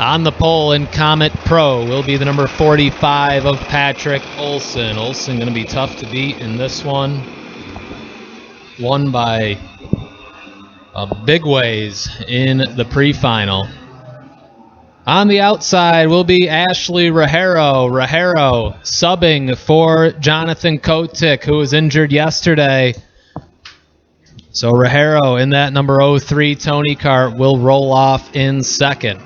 On the pole in Komet Pro will be the number 45 of Patrick Olson. Olson going to be tough to beat in this one. Won by big ways in the pre-final. On the outside will be Ashley Rajero. Rajero subbing for Jonathan Kotick, who was injured yesterday. So Rajero in that number 03 Tony Kart will roll off in second.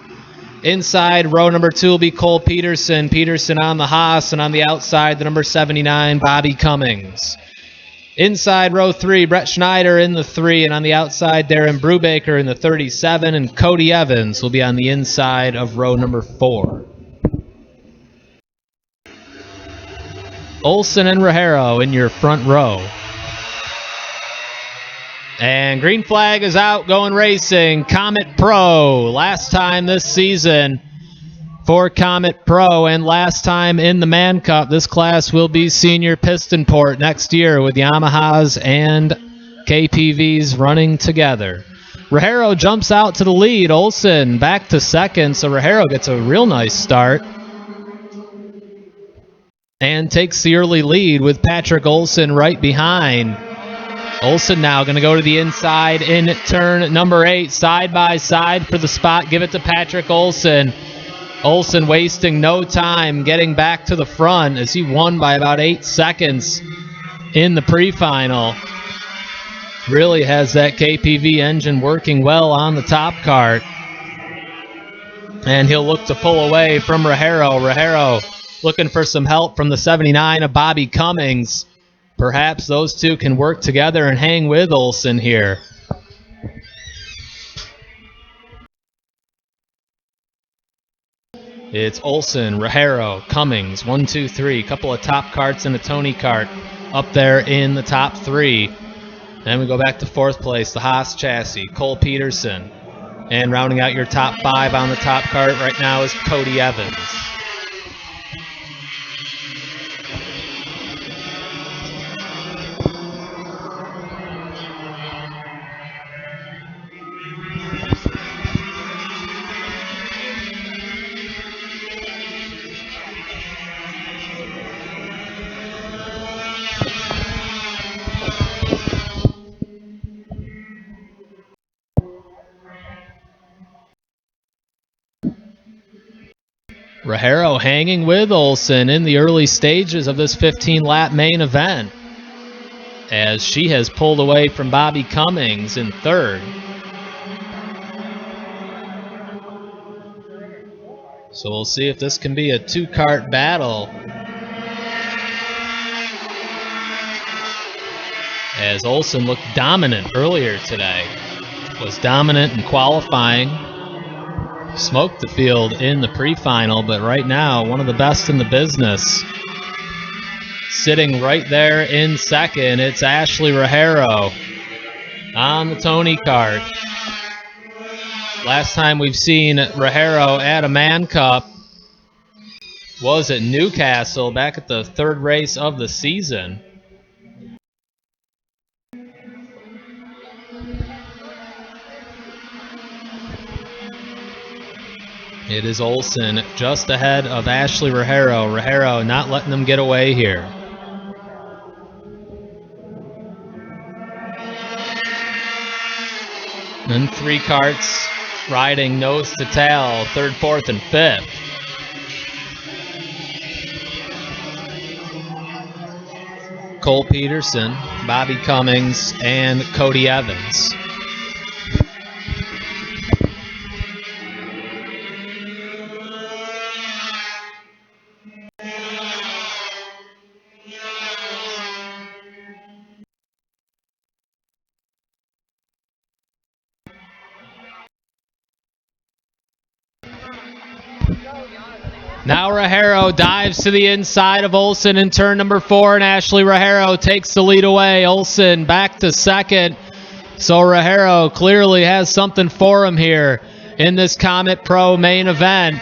Inside row number 2 will be Cole Peterson. Peterson on the Haas, and on the outside the number 79 Bobby Cummings. Inside row 3, Brett Schneider in the 3, and on the outside, Darren Brubaker in the 37, and Cody Evans will be on the inside of row number 4. Olson and Rajero in your front row. And green flag is out, going racing. Komet Pro, last time this season for Komet Pro, and last time in the Man Cup. This class will be senior piston port next year with Yamahas and KPVs running together. Rajero jumps out to the lead. Olson back to second, so Rajero gets a real nice start and takes the early lead with Patrick Olson right behind. Olson now going to go to the inside in turn number 8, side by side for the spot. Give it to Patrick Olson. Olson wasting no time getting back to the front as he won by about 8 seconds in the pre-final. Really has that KPV engine working well on the top cart. And he'll look to pull away from Rajero. Rajero looking for some help from the 79 of Bobby Cummings. Perhaps those two can work together and hang with Olson here. It's Olson, Rajero, Cummings, 1, 2, 3. Couple of top carts and a Tony kart up there in the top 3. Then we go back to 4th place, the Haas chassis, Cole Peterson. And rounding out your top 5 on the top cart right now is Cody Evans. Rajero hanging with Olson in the early stages of this 15-lap main event, as she has pulled away from Bobby Cummings in 3rd. So we'll see if this can be a 2-kart battle, as Olson looked dominant earlier today. Was dominant in qualifying. Smoked the field in the pre-final, but right now one of the best in the business. Sitting right there in second, it's Ashley Rajero on the Tony kart. Last time we've seen Rajero at a Man Cup was at Newcastle back at the 3rd race of the season. It is Olson just ahead of Ashley Rajero. Rajero not letting them get away here. And 3 karts riding nose to tail, 3rd, 4th, and 5th. Cole Peterson, Bobby Cummings, and Cody Evans. Now Rajero dives to the inside of Olson in turn number 4, and Ashley Rajero takes the lead away. Olson back to second. So Rajero clearly has something for him here in this Komet Pro main event,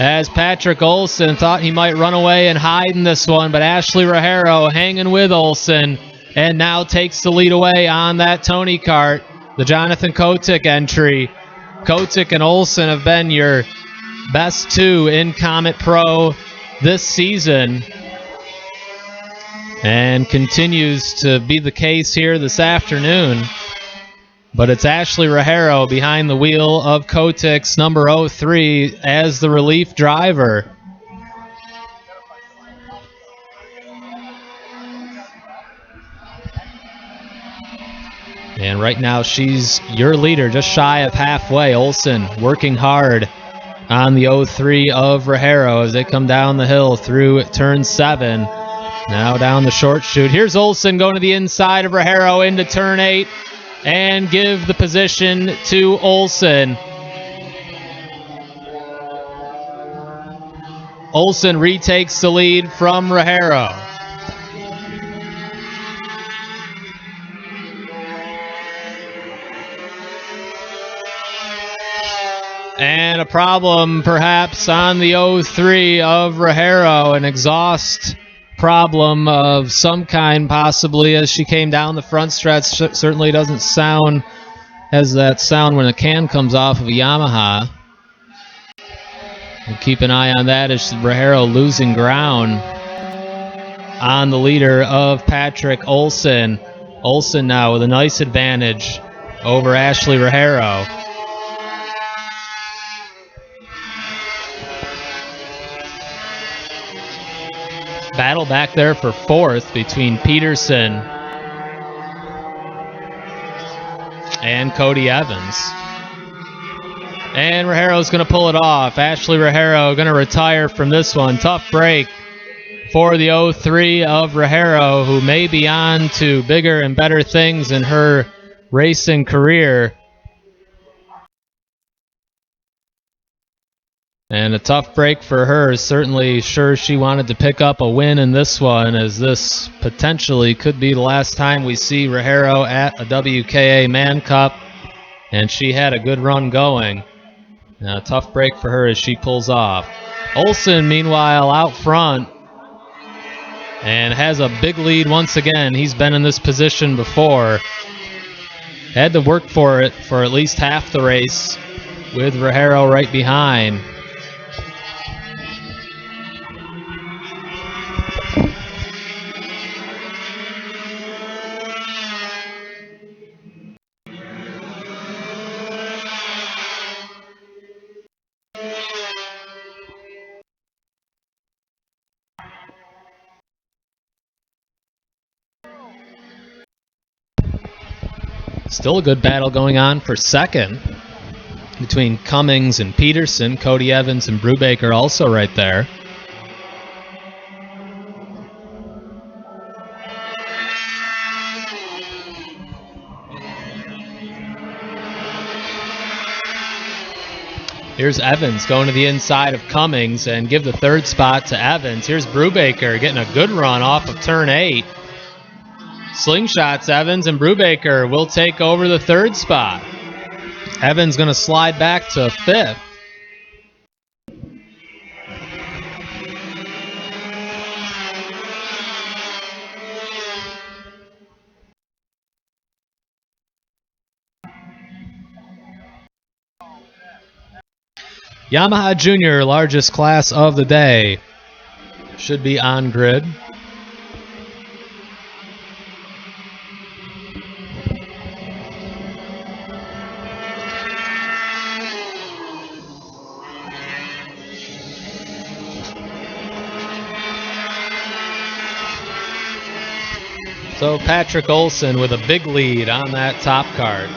as Patrick Olson thought he might run away and hide in this one, but Ashley Rajero hanging with Olson and now takes the lead away on that Tony kart, the Jonathan Kotick entry. Kotick and Olson have been your best two in Komet Pro this season, and continues to be the case here this afternoon. But it's Ashley Rajero behind the wheel of Kotik's number 03 as the relief driver. And right now she's your leader, just shy of halfway. Olsen working hard on the 03 of Rajero as they come down the hill through turn 7. Now down the short chute. Here's Olsen going to the inside of Rajero into turn 8 and give the position to Olsen. Olsen retakes the lead from Rajero. And a problem perhaps on the 03 of Rajero, an exhaust problem of some kind possibly as she came down the front stretch. Certainly doesn't sound as that sound when a can comes off of a Yamaha. We'll keep an eye on that as Rajero losing ground on the leader of Patrick Olsen. Olsen now with a nice advantage over Ashley Rajero. Battle back there for fourth between Peterson and Cody Evans. And Rajero's going to pull it off. Ashley Rajero going to retire from this one. Tough break for the 03 of Rajero, who may be on to bigger and better things in her racing career. And a tough break for her. Certainly sure she wanted to pick up a win in this one, as this potentially could be the last time we see Rajero at a WKA Man Cup. And she had a good run going. Now, a tough break for her as she pulls off. Olsen, meanwhile, out front and has a big lead once again. He's been in this position before. Had to work for it for at least half the race with Rajero right behind. Still a good battle going on for second between Cummings and Peterson. Cody Evans and Brubaker also right there. Here's Evans going to the inside of Cummings and give the third spot to Evans. Here's Brubaker getting a good run off of turn 8. Slingshots Evans, and Brubaker will take over the third spot. Evans going to slide back to fifth. Yamaha Junior, largest class of the day, should be on grid. So Patrick Olsen with a big lead on that top card.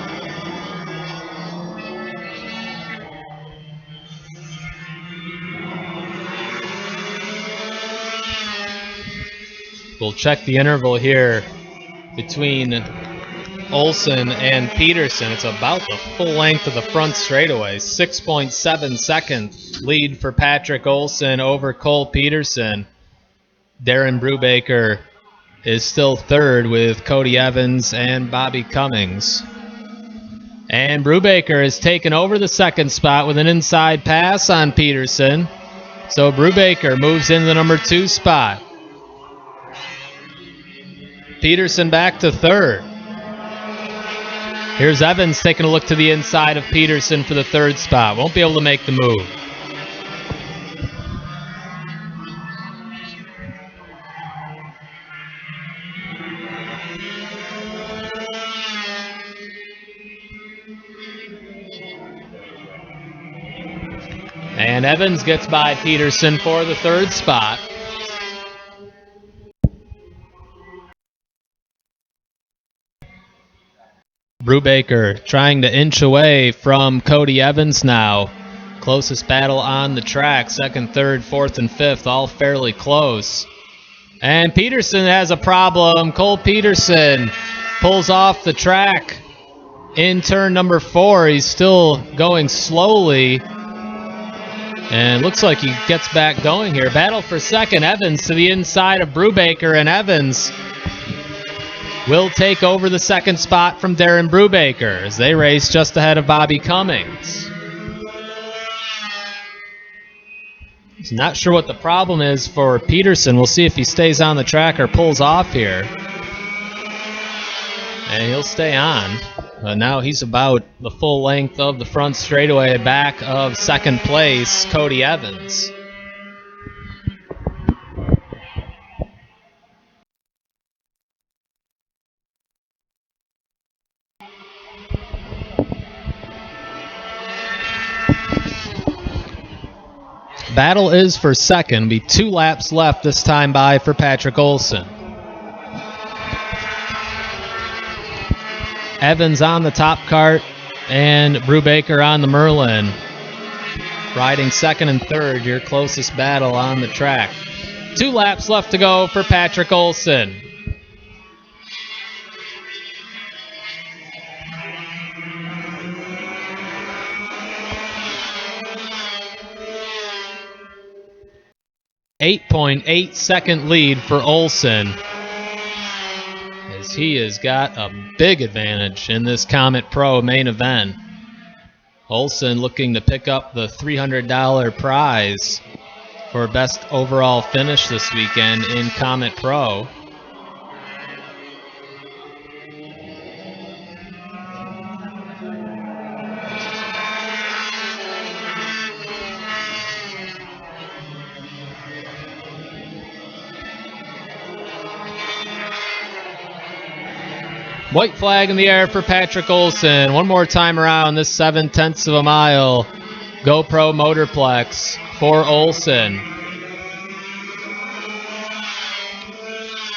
We'll check the interval here between Olsen and Peterson. It's about the full length of the front straightaway. 6.7 second lead for Patrick Olsen over Cole Peterson. Darren Brubaker is still third with Cody Evans and Bobby Cummings. And Brubaker has taken over the second spot with an inside pass on Peterson. So Brubaker moves into the number 2 spot. Peterson back to third. Here's Evans taking a look to the inside of Peterson for the third spot. Won't be able to make the move. And Evans gets by Peterson for the third spot. Brubaker trying to inch away from Cody Evans now. Closest battle on the track. Second, third, fourth, and fifth, all fairly close. And Peterson has a problem. Cole Peterson pulls off the track in turn number 4. He's still going slowly. And looks like he gets back going here. Battle for second. Evans to the inside of Brubaker, and Evans will take over the second spot from Darren Brubaker as they race just ahead of Bobby Cummings. So not sure what the problem is for Peterson. We'll see if he stays on the track or pulls off here. And he'll stay on. Now he's about the full length of the front straightaway back of second place, Cody Evans. Battle is for second. Be 2 laps left this time by for Patrick Olson. Evans on the top cart and Brubaker on the Merlin. Riding second and third, your closest battle on the track. 2 laps left to go for Patrick Olson. .8-second lead for Olson, as he has got a big advantage in this Komet Pro main event. Olson looking to pick up the $300 prize for best overall finish this weekend in Komet Pro. White flag in the air for Patrick Olson. One more time around this 7/10 of a mile GoPro Motorplex for Olson.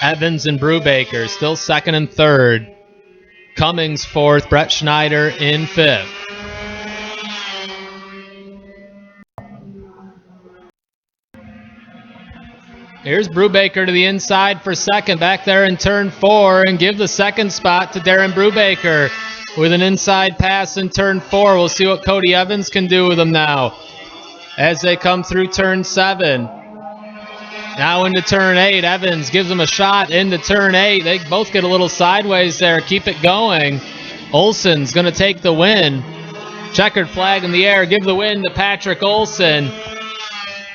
Evans and Brubaker still second and third. Cummings fourth. Brett Schneider in fifth. Here's Brubaker to the inside for second, back there in turn 4, and give the second spot to Darren Brubaker with an inside pass in turn 4. We'll see what Cody Evans can do with him now as they come through turn 7. Now into turn 8. Evans gives him a shot into turn 8. They both get a little sideways there. Keep it going. Olson's going to take the win. Checkered flag in the air. Give the win to Patrick Olson.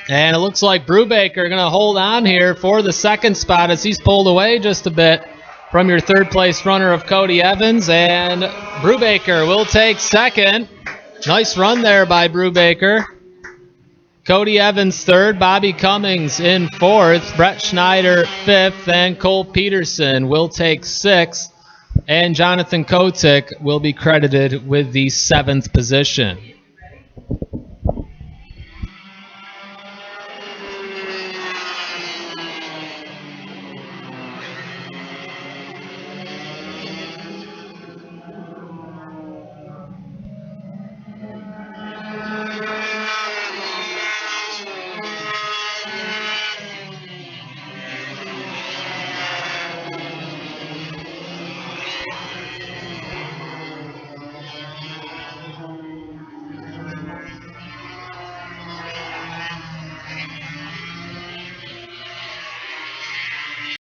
And it looks like Brubaker going to hold on here for the second spot as he's pulled away just a bit from your third place runner of Cody Evans. And Brubaker will take second. Nice run there by Brubaker. Cody Evans third, Bobby Cummings in fourth, Brett Schneider fifth, and Cole Peterson will take sixth. And Jonathan Kotick will be credited with the 7th position.